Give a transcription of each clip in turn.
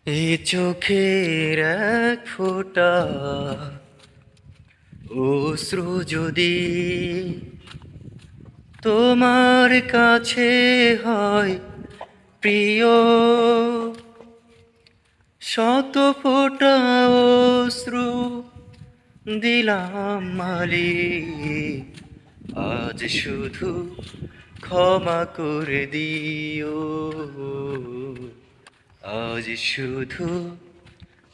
এ চোখের এক ফোঁটা অশ্রু যদি তোমার কাছে হয় প্রিয়, শত ফোঁটা অশ্রু দিলাম মালিক, আজ শুধু ক্ষমা করে দিও, আজ শুধু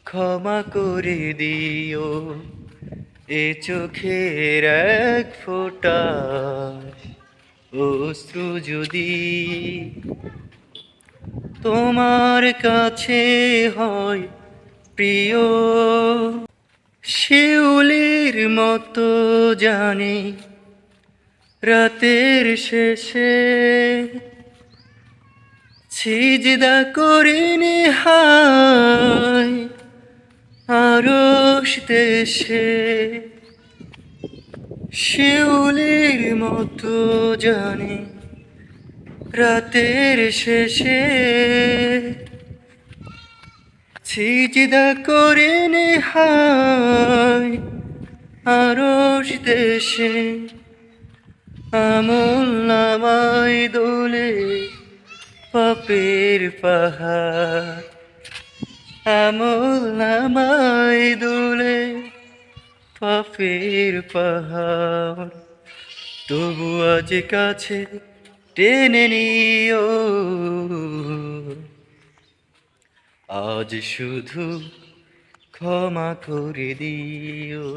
ক্ষমা করে দিও। এ চোখের এক ফোঁটা অশ্রু যদি তোমার কাছে হয় প্রিয়, শিউলির মতো জানি রাতের শেষে সিজদা করিনি হায় আরশ দেশে, শিউলির মতো জানি রাতের শেষে সিজদা করিনি হায় আরশ দেশে, আমল নামায় দোলে পাপের পাহাড়, আমল নামায় দোলে পাপের পাহাড়, তবু আজ কাছে টেনে নিও, আজ শুধু ক্ষমা করে দিও।